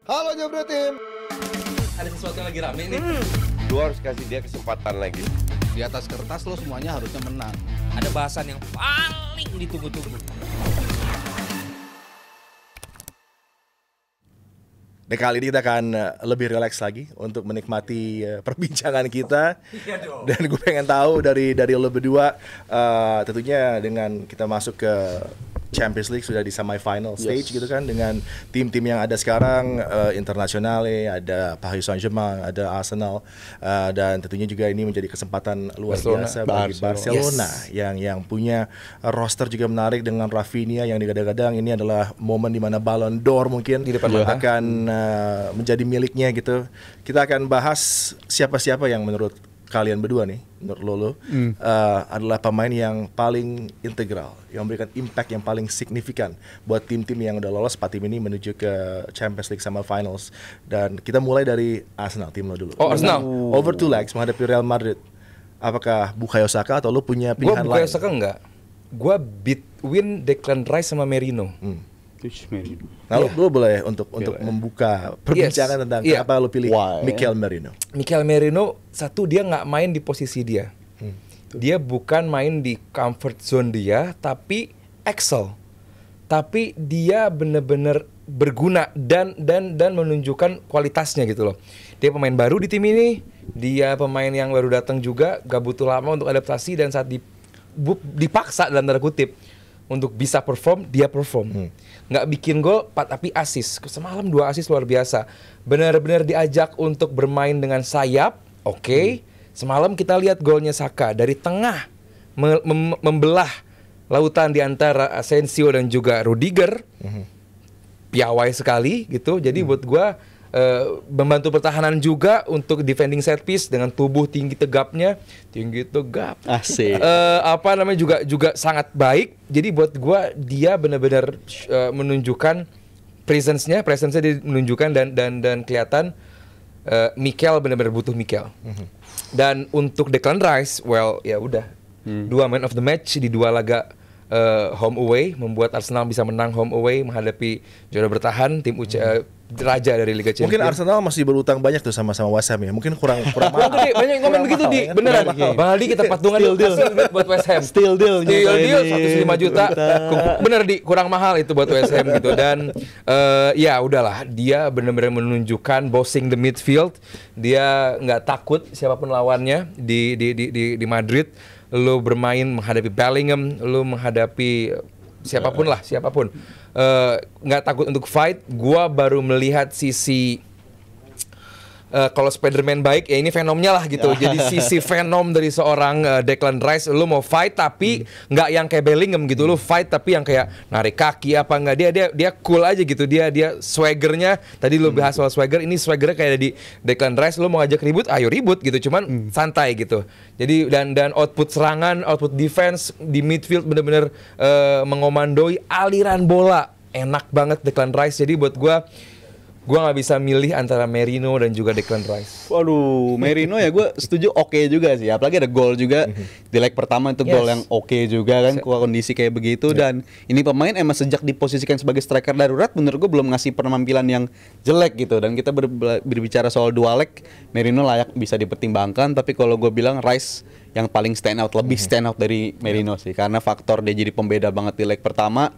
Halo Jebret Tim. Ada sesuatu yang lagi rame nih. Lu harus kasih dia kesempatan lagi. Di atas kertas lo semuanya harusnya menang. Ada bahasan yang paling ditunggu-tunggu. Dan kali ini kita akan lebih rileks lagi untuk menikmati perbincangan kita. Iya dong. Dan gue pengen tahu dari lo berdua, tentunya dengan kita masuk ke Champions League sudah di semi-final stage gitu kan, dengan tim-tim yang ada sekarang, Internazionale, ada Paris Saint-Germain, ada Arsenal, dan tentunya juga ini menjadi kesempatan luar biasa bagi Barcelona yang punya roster juga menarik dengan Rafinha yang digadang-gadang ini adalah momen di mana Ballon d'Or mungkin Di depan mata. akan menjadi miliknya gitu. Kita akan bahas siapa-siapa yang menurut kalian berdua nih, menurut Lolo, adalah pemain yang paling integral, yang memberikan impact yang paling signifikan buat tim-tim yang udah lolos 4 tim ini menuju ke Champions League semi-finals. Dan kita mulai dari Arsenal, tim lo dulu. Oh, Arsenal. Over 2 legs menghadapi Real Madrid. Apakah Bukayo Saka atau lo punya Gue pilihan bukan lain? Saka enggak. Gue between Declan Rice sama Merino. Nah, lo boleh untuk membuka perbincangan tentang kenapa lo pilih Mikel Merino. Mikel Merino, satu, dia nggak main di posisi dia. Dia bukan main di comfort zone dia, tapi excel. Tapi dia benar-benar berguna dan menunjukkan kualitasnya gitu loh. Dia pemain baru di tim ini, dia pemain yang baru datang juga, gak butuh lama untuk adaptasi, dan saat dipaksa dalam tanda kutip untuk bisa perform, dia perform. Nggak bikin gol, tapi assist. Semalam 2 assist luar biasa. Benar-benar diajak untuk bermain dengan sayap. Oke. Semalam kita lihat golnya Saka dari tengah membelah lautan di antara Asensio dan juga Rudiger. Piawai sekali gitu. Jadi buat gua membantu pertahanan juga untuk defending set piece dengan tubuh tinggi tegap. Asik. Juga sangat baik. Jadi buat gua dia benar-benar menunjukkan presence-nya dia menunjukkan dan kelihatan Mikel benar-benar butuh Mikel. Dan untuk Declan Rice, well ya udah. 2 man of the match di 2 laga home away, membuat Arsenal bisa menang home away menghadapi juara bertahan tim raja dari Liga Champions. Mungkin Arsenal masih berutang banyak tuh sama West Ham ya. Mungkin kurang mahal. Tuh, banyak yang komen begitu di beneran. Bang Aldi kita patungan buat West Ham. Still deal 105 juta. Bener di kurang mahal itu buat West Ham gitu. Dan ya udahlah, dia benar-benar menunjukkan bossing the midfield. Dia nggak takut siapapun lawannya di Madrid. Lu bermain menghadapi Bellingham, lu menghadapi siapapun, nggak takut untuk fight. Gua baru melihat sisi kalau Spiderman baik, ya ini Venomnya lah gitu. Jadi sisi Venom dari seorang Declan Rice, lu mau fight tapi nggak yang kayak Bellingham gitu. Lu fight tapi yang kayak narik kaki apa nggak, dia cool aja gitu. Dia swaggernya, tadi lu bahas soal swagger, ini swaggernya kayak di Declan Rice. Lu mau ngajak ribut, ayo ribut gitu. Cuman santai gitu. Jadi dan output serangan, output defense di midfield bener-bener mengomandoi aliran bola. Enak banget Declan Rice. Jadi buat gua nggak bisa milih antara Merino dan juga Declan Rice. Waduh, Merino ya gue setuju oke juga sih. Apalagi ada gol juga di leg pertama itu gol yang oke juga kan, kondisi kayak begitu. Dan ini pemain emang sejak diposisikan sebagai striker darurat, menurut gue belum ngasih penampilan yang jelek gitu. Dan kita berbicara soal 2 leg, Merino layak bisa dipertimbangkan. Tapi kalau gue bilang Rice yang paling stand out, lebih stand out dari Merino sih, karena faktor dia jadi pembeda banget di leg pertama.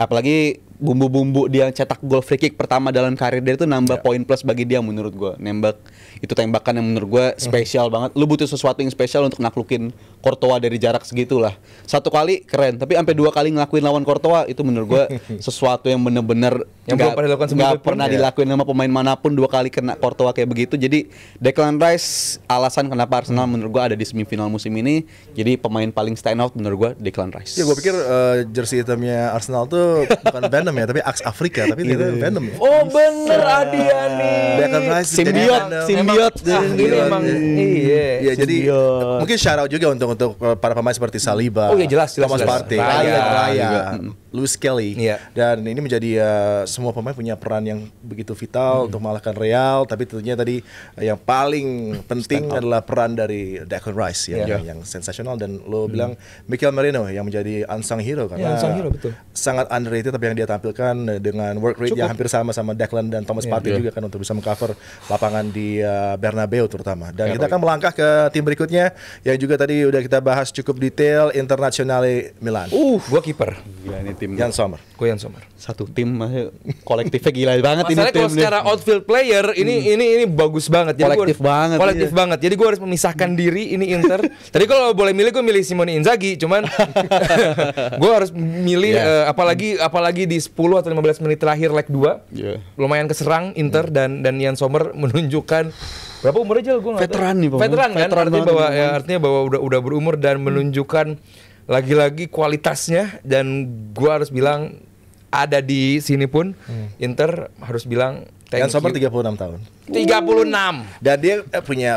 Apalagi bumbu-bumbu dia cetak gol free kick pertama dalam karir dia itu nambah poin plus bagi dia menurut gue. Nembak itu tembakan yang menurut gue spesial banget. Lu butuh sesuatu yang spesial untuk naklukin Courtois dari jarak segitulah. 1 kali keren, tapi sampai 2 kali ngelakuin lawan Courtois itu menurut gue sesuatu yang bener-bener yang nggak pernah dilakuin sama pemain manapun. 2 kali kena Courtois kayak begitu. Jadi Declan Rice alasan kenapa Arsenal menurut gue ada di semifinal musim ini. Jadi pemain paling stand out menurut gue Declan Rice. Ya gue pikir jersey hitamnya Arsenal tuh bukan Venom ya, tapi Axe Afrika, tapi ternyata Venom ya. Oh bener Adiani. Declan Rice Simbiot. Ini emang iya. Jadi mungkin shout out juga untuk para pemain seperti Saliba, Oh iya jelas. Thomas Partey, Raya. Luis Kelly. Iya. Dan ini menjadi semua pemain punya peran yang begitu vital untuk mengalahkan Real, tapi tentunya tadi yang paling penting adalah peran dari Declan Rice yang sensasional, dan lo bilang Mikel Merino yang menjadi unsung hero karena unsung hero, betul. sangat underrated, tapi yang dia tampilkan dengan work rate yang hampir sama Deckland dan Thomas Partey juga kan untuk bisa mengcover lapangan di Bernabeu terutama. Dan kita akan melangkah ke tim berikutnya yang juga tadi udah kita bahas cukup detail, Internazionale Milan. Gua kiper. Gila ini tim Jan Sommer. Gue Jan Sommer. satu tim kolektifnya gila banget ini Masalahnya tim. kalau secara outfield player ini bagus banget. Jadi Kolektif banget, Kolektif iya. banget. Jadi gue harus memisahkan diri ini Inter. Tadi kalau boleh milih gue milih Simone Inzaghi, cuman gue harus milih apalagi di 10 atau 15 menit terakhir leg 2. Iya. Lumayan keserang Inter dan Jan Sommer menunjukkan berapa umurnya aja gue nggak tahu. Veteran nih, Bang. Veteran kan, Veteran artinya bahwa udah berumur dan menunjukkan lagi-lagi kualitasnya, dan gue harus bilang ada di sini pun Inter harus bilang Jan thank Sommer you. 36 tahun. 36. Dan dia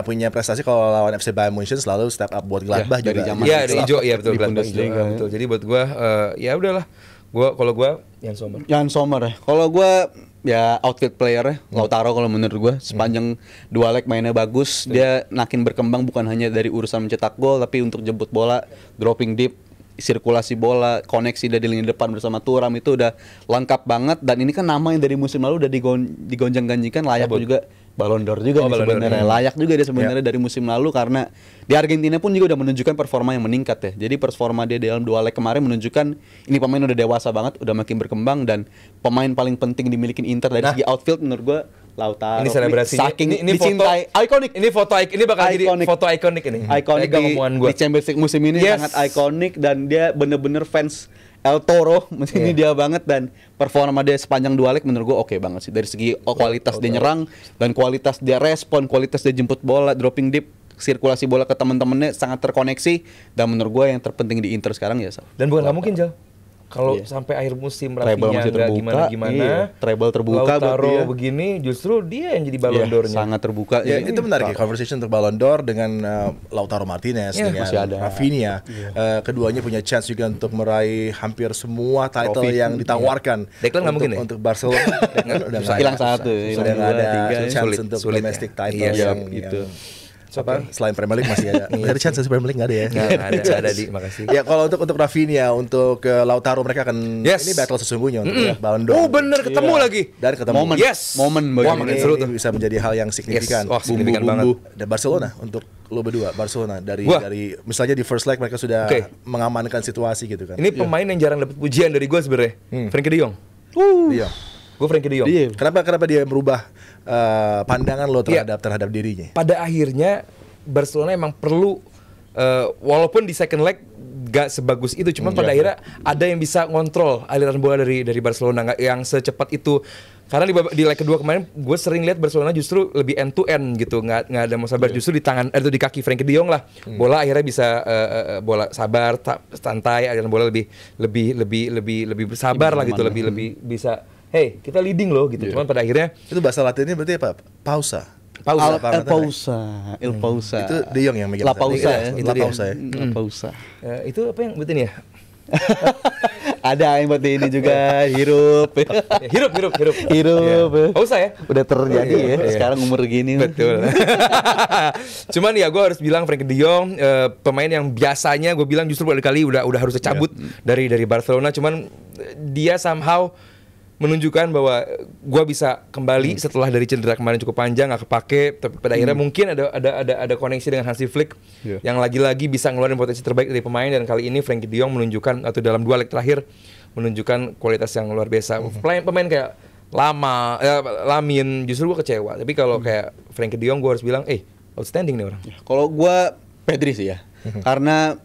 punya prestasi kalau lawan FC Bayern Munchen selalu step up buat Gladbach dari juga. zaman Iya, ada hijau ya, betul, di Gladbach Bundesliga, hijau. ya. Betul. Jadi buat gua ya udahlah. Kalau gua Jan Sommer. Jan Sommer ya. Kalau gue ya outfield player ya, Lautaro kalau menurut gue sepanjang dua leg mainnya bagus, dia makin berkembang bukan hanya dari urusan mencetak gol tapi untuk jemput bola, dropping deep, sirkulasi bola, koneksi dari lini depan bersama Thuram itu udah lengkap banget, dan ini kan nama yang dari musim lalu udah digonjang-ganjikan, layak juga Ballon d'Or juga nih Ballon d'Or, sebenarnya. Layak juga dia sebenarnya dari musim lalu, karena di Argentina pun juga udah menunjukkan performa yang meningkat ya. Jadi performa dia dalam dua leg kemarin menunjukkan ini pemain udah dewasa banget, udah makin berkembang, dan pemain paling penting dimiliki Inter dari segi outfield menurut gua Lautaro. Ini selebrasinya. Saking Ini foto dicintai, ikonik. Ini foto ini bakal jadi Iconic. foto ikonik ini. Ikonik Pegang omongan gua. di Champions League musim ini Yes. sangat ikonik, dan dia bener-bener fans El Toro, ini dia banget, dan performa dia sepanjang dua leg menurut gua oke banget sih dari segi kualitas dia nyerang dan kualitas dia respon, kualitas dia jemput bola, dropping deep, sirkulasi bola ke teman-temannya sangat terkoneksi, dan menurut gua yang terpenting di Inter sekarang ya Sal. Dan bukan nggak mungkin, Jal. Kalau Iya. sampai akhir musim Treble Rafinha masih nggak terbuka, gimana-gimana, iya. Treble terbuka buat Lautaro dia. begini, justru dia yang jadi Ballon Iya, d'Or-nya. sangat terbuka. Ya, Iya. itu menarik ya, conversation untuk Ballon d'Or dengan Lautaro Martinez, Ya, dengan masih ada. Rafinha. Keduanya punya chance juga untuk meraih hampir semua title Trofi. yang ditawarkan. Declan nggak mungkin ya? Untuk Barcelona. Udah nggak Hilang ada. satu, hilang Sudah nggak dua, ada tiga, ya. chance Sulit, untuk sulit domestic ya. title Iya, yang gitu. apa selain Premier League masih ada. Masih ada chance di Premier League nggak ada ya? Nggak ada di, makasih. Ya kalau untuk Rafinha, untuk Lautaro mereka akan Yes. ini battle sesungguhnya untuk Ballon d'Or. Oh bener, ketemu lagi. Dan ketemu. Momen, Yes. momen Wah, bagi makin Ini seru tuh. bisa menjadi hal yang signifikan. Yes. Wah, signifikan banget. Dan Barcelona untuk lo berdua, Barcelona dari Wah. misalnya di first leg mereka sudah Oke. mengamankan situasi gitu kan. Ini pemain yang jarang dapat pujian dari gue sebenarnya. Frenkie de Jong. Iya. Gue Frenkie de Jong. Iya. Kenapa dia merubah pandangan lo terhadap dirinya? Pada akhirnya Barcelona emang perlu walaupun di second leg gak sebagus itu, cuman pada akhirnya ada yang bisa ngontrol aliran bola dari Barcelona, nggak yang secepat itu. Karena di leg kedua kemarin gue sering lihat Barcelona justru lebih end to end gitu, nggak ada mau sabar, justru di tangan atau di kaki Frenkie de Jong lah bola akhirnya bisa bola sabar, santai, aliran bola lebih bersabar lah gitu, lebih bisa hey kita leading loh gitu. Cuman pada akhirnya Itu bahasa Latinnya berarti apa? Pausa. pausa. Lapangan El Pausa. Itu De Jong yang megang. La Pausa ya. Itu La Pausa ya. La Pausa. Itu apa yang betul ya? Ada yang buat ini juga hirup. Hirup. Hirup. Pausa ya? Udah terjadi ya. Iya. Sekarang umur gini. Betul. Cuman ya gue harus bilang Frenkie de Jong pemain yang biasanya gue bilang justru kali udah harus cabut dari Barcelona, cuman dia somehow menunjukkan bahwa gue bisa kembali setelah dari cedera kemarin cukup panjang nggak kepake, tapi pada akhirnya mungkin ada koneksi dengan Hansi Flick yang lagi-lagi bisa ngeluarin potensi terbaik dari pemain, dan kali ini Frenkie de Jong menunjukkan atau dalam 2 leg terakhir menunjukkan kualitas yang luar biasa. Pemain kayak Lamin justru gue kecewa, tapi kalau kayak Frenkie de Jong gue harus bilang outstanding nih orang. Kalau gua Pedri sih ya. Karena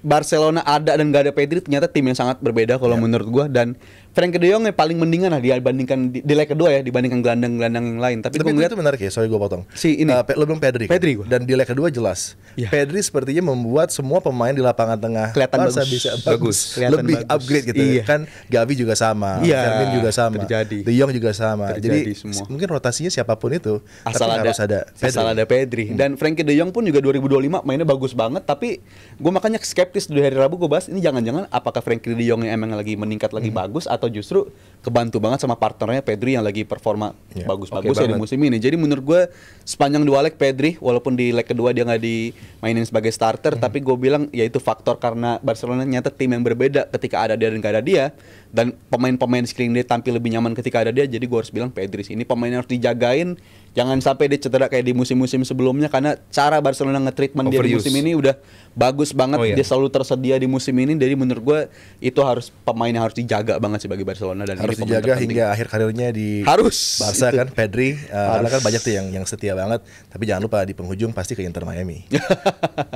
Barcelona ada dan gak ada Pedri ternyata tim yang sangat berbeda kalau menurut gua, dan Frankie De Jong yang paling mendingan lah dibandingkan di leg kedua ya, dibandingkan gelandang-gelandang yang lain. Tapi gue ngeliat itu menarik ya, sorry gue potong. Si ini. Lo bilang Pedri. Kan? Pedri gua. Dan di leg kedua jelas. Iya. Pedri sepertinya membuat semua pemain di lapangan tengah Kelihatan Barca bagus. bisa Bagus. Kelihatan lebih bagus. upgrade gitu. Iya. Kan Gavi juga sama, Iya, Fermin juga sama, terjadi. De Jong juga sama. Terjadi Jadi semua. mungkin rotasinya siapapun itu, asal tapi harus ada Pedri. asal ada Pedri. Dan Frankie De Jong pun juga 2025 mainnya bagus banget, tapi gue makanya skeptis di hari Rabu gue bahas ini jangan-jangan apakah Frankie De Jong yang emang lagi meningkat lagi bagus atau justru kebantu banget sama partnernya Pedri yang lagi performa Iya. bagus-bagus Oke ya di banget. musim ini. Jadi menurut gue sepanjang 2 leg Pedri walaupun di leg kedua dia nggak dimainin sebagai starter, tapi gue bilang ya itu faktor karena Barcelona nyata tim yang berbeda ketika ada dia dan nggak ada dia, dan pemain-pemain sekeliling dia tampil lebih nyaman ketika ada dia. Jadi gue harus bilang Pedri ini pemain yang harus dijagain, jangan sampai dia cedera kayak di musim-musim sebelumnya, karena cara Barcelona nge-treatment dia di Overuse. musim ini udah bagus banget. Oh, iya. Dia selalu tersedia di musim ini. Jadi menurut gue itu harus pemain yang harus dijaga banget sih bagi Barcelona, dan Harus ini pemain dijaga terpenting. hingga akhir karirnya di Harus. Barca Itu. kan Pedri, karena kan banyak tuh yang setia banget. Tapi jangan lupa di penghujung pasti ke Inter Miami.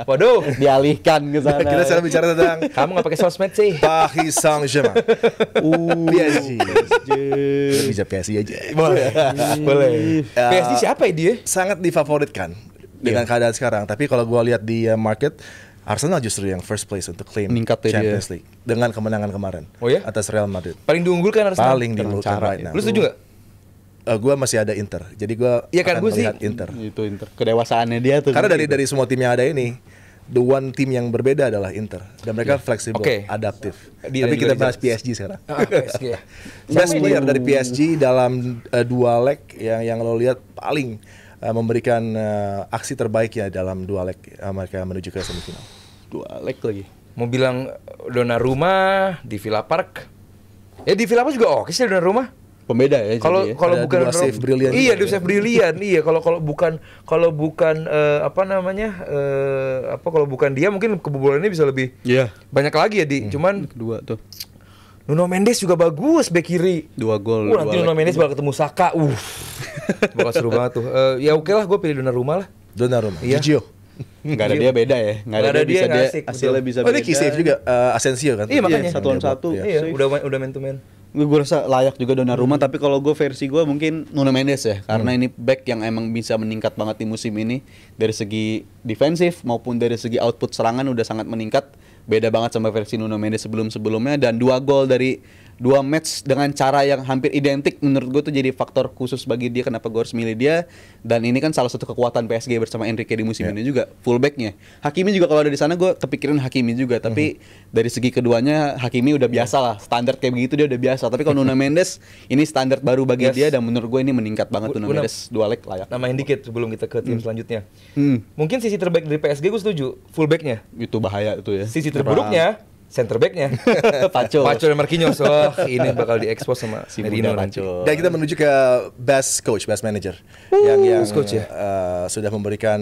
Waduh, Dialihkan ke sana. Kita sekarang bicara tentang kamu nggak pakai sosmed sih? Paris Saint-Germain. PSG. Bisa PSG aja. Boleh, boleh. Ya. PSG siapa ya dia? Sangat difavoritkan dengan keadaan sekarang. Tapi kalau gua lihat di market, Arsenal justru yang first place untuk claim Meningkat ya Champions League dengan kemenangan kemarin Oh ya? atas Real Madrid. Paling diunggulkan Arsenal. Paling diunggulkan right now. Lu setuju nggak? Gua masih ada Inter. Jadi gua Iya kan, akan gua sih. melihat Inter. Itu Inter. Kedewasaannya dia tuh. Karena dari semua tim yang ada ini, the one tim yang berbeda adalah Inter, dan mereka fleksibel, Oke. adaptif. Di- Tapi dan kita juga bahas jelas. PSG sekarang. PSG ya. Best player dari PSG dalam 2 leg yang lo lihat paling memberikan aksi terbaiknya dalam 2 leg mereka menuju ke semifinal. 2 leg lagi. Mau bilang Donnarumma di Villa Park. Ya di Villa Park juga oke sih Donnarumma. Pembeda ya. Kalau jadi ya. kalau Ada bukan dua save brilian iya, juga dua save brilian. Iya, kalau bukan apa namanya? Kalau bukan dia mungkin kebobolannya bisa lebih Iya. banyak lagi ya, Di. Cuman Kedua tuh. Nuno Mendes juga bagus bek kiri. 2 gol. Nanti 2 Nuno leg. Mendes bakal ketemu Saka. Bakal seru banget tuh. Ya oke lah, gue pilih Donnarumma lah. Donnarumma, Iya. Gigio. Nggak ada dia beda ya. Nggak ada dia bisa nggak dia asik, hasilnya betul. bisa Oh, beda. ini key save juga Asensio kan? Iya, makanya. Yang Satu on dia buat, satu. iya. Iya, Save. udah man to man. Gue rasa layak juga Donnarumma, tapi kalau gue versi gue mungkin Nuno Mendes ya, karena ini back yang emang bisa meningkat banget di musim ini dari segi defensif maupun dari segi output serangan udah sangat meningkat, beda banget sama versi Nuno Mendes sebelumnya, dan 2 gol dari 2 match dengan cara yang hampir identik menurut gue tuh jadi faktor khusus bagi dia kenapa gue harus milih dia. Dan ini kan salah satu kekuatan PSG bersama Enrique di musim ini juga fullbacknya. Hakimi juga kalau ada di sana gue kepikiran Hakimi juga, tapi dari segi keduanya Hakimi udah biasa lah, standar kayak begitu dia udah biasa. Tapi kalau Nuno Mendes ini standar baru bagi Yes. dia, dan menurut gue ini meningkat banget Nuno Gua- Mendes 2 leg layak. Namain dikit sebelum kita ke tim selanjutnya. Mungkin Mungkin sisi terbaik dari PSG gue setuju, fullbacknya. itu bahaya itu ya. Sisi terburuknya, center backnya. Paco. Paco dan Marquinhos. Wah, ini bakal diekspos sama Si Merino muda nanti. Paco. Dan kita menuju ke best coach, best manager yang best coach ya? sudah memberikan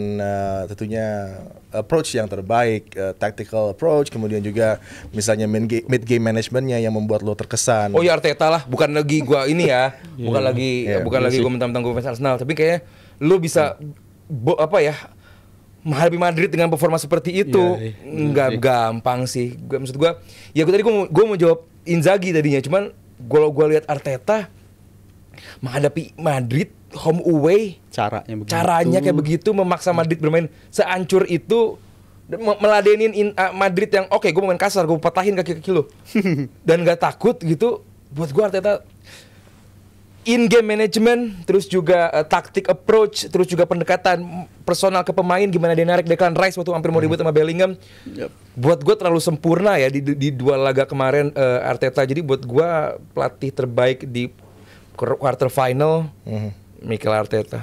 tentunya approach yang terbaik, tactical approach, kemudian juga misalnya mid game managementnya yang membuat lo terkesan. Oh ya Arteta lah, bukan lagi gua ini ya, bukan lagi Iya, bukan iya lagi sih. gua mentang-mentang gua fans Arsenal, tapi kayaknya lu bisa apa ya, menghadapi Madrid dengan performa seperti itu Iya, nggak gampang sih. Maksud gua, ya gua mau jawab Inzaghi tadinya, cuman gua lihat Arteta menghadapi Madrid home away, caranya kayak begitu, memaksa Madrid bermain seancur itu, meladenin Madrid yang oke, gue mau main kasar, gue patahin kaki lo dan nggak takut gitu. Buat gue Arteta in game management, terus juga tactic approach, terus juga pendekatan personal ke pemain, gimana dia narik Declan Rice waktu hampir mau ribut sama Bellingham. Buat gue terlalu sempurna ya di 2 laga kemarin Arteta. Jadi buat gue pelatih terbaik di quarter final Mikel Arteta.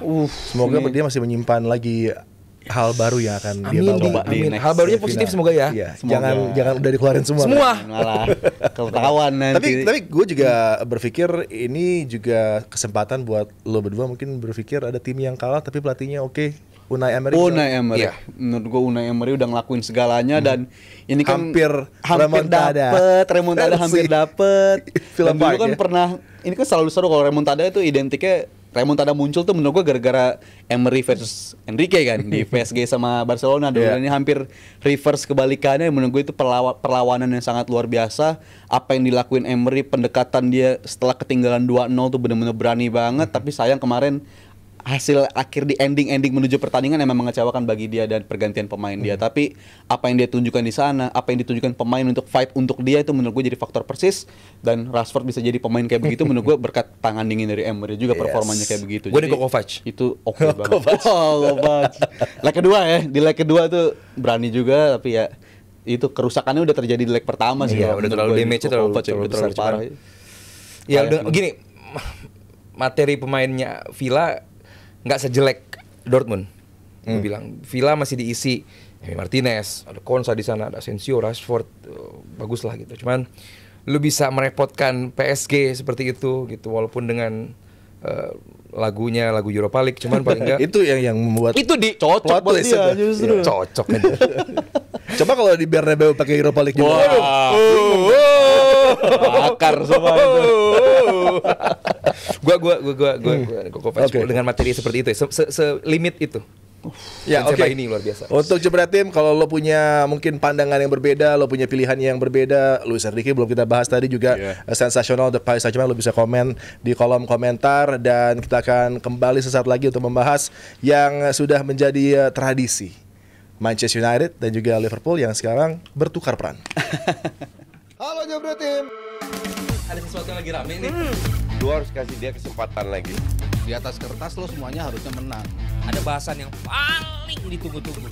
Semoga dia masih menyimpan lagi hal baru yang akan dia Amin, bawa. Di, amin. next Hal barunya positif final. semoga ya. Iya, Semoga. jangan udah dikeluarin semua. Semua. Malah ketahuan nanti. Tapi gue juga berpikir ini juga kesempatan buat lo berdua mungkin berpikir ada tim yang kalah tapi pelatihnya oke. Unai Emery. Unai Emery. Iya. Menurut gue Unai Emery udah ngelakuin segalanya, dan ini kan Hampir remontada. remontada hampir Si dapet. Villa Dan dulu Park kan ya. pernah, ini kan selalu seru kalau remontada itu identiknya remontada muncul tuh menurut gue gara-gara Emery versus Enrique kan di PSG sama Barcelona dulu. Ini hampir reverse kebalikannya. Menurut gue itu perlawanan yang sangat luar biasa. Apa yang dilakuin Emery, pendekatan dia setelah ketinggalan 2-0 tuh benar-benar berani banget. Tapi sayang kemarin hasil akhir di ending menuju pertandingan emang mengecewakan bagi dia dan pergantian pemain dia. Tapi apa yang dia tunjukkan di sana, apa yang ditunjukkan pemain untuk fight untuk dia itu menurut gue jadi faktor persis. Dan Rashford bisa jadi pemain kayak begitu menurut gue berkat tangan dingin dari Emery juga performanya kayak begitu. Gue di Kovac. Itu oke banget. Kovac. Leg kedua ya, di leg kedua tuh berani juga tapi ya itu kerusakannya udah terjadi di leg pertama sih. Iya, udah terlalu damage terlalu besar parah. Ya udah gini, materi pemainnya Villa nggak sejelek Dortmund. Gue bilang Villa masih diisi Martinez, ada Konsa di sana, ada Asensio, Rashford, bagus lah gitu. Cuman lu bisa merepotkan PSG seperti itu gitu, walaupun dengan lagunya lagu Europa League, cuman paling enggak Itu yang membuat itu di Cocok buat dia justru. cocok aja. Coba kalau di Bernabeu pakai Europa League juga. Bakar semua itu. Gua Kovac dengan materi seperti itu, selimit itu. Ya, oke. Ini luar biasa. Untuk Jebret Tim, kalau lo punya mungkin pandangan yang berbeda, lo punya pilihan yang berbeda, Luis Enrique belum kita bahas tadi juga sensasional The Paris Saint-Germain, lo bisa komen di kolom komentar dan kita akan kembali sesaat lagi untuk membahas yang sudah menjadi tradisi Manchester United dan juga Liverpool yang sekarang bertukar peran. Halo Jebret Tim. Ada sesuatu yang lagi rame nih. Lu harus kasih dia kesempatan lagi. Di atas kertas lo semuanya harusnya menang. Ada bahasan yang paling ditunggu-tunggu.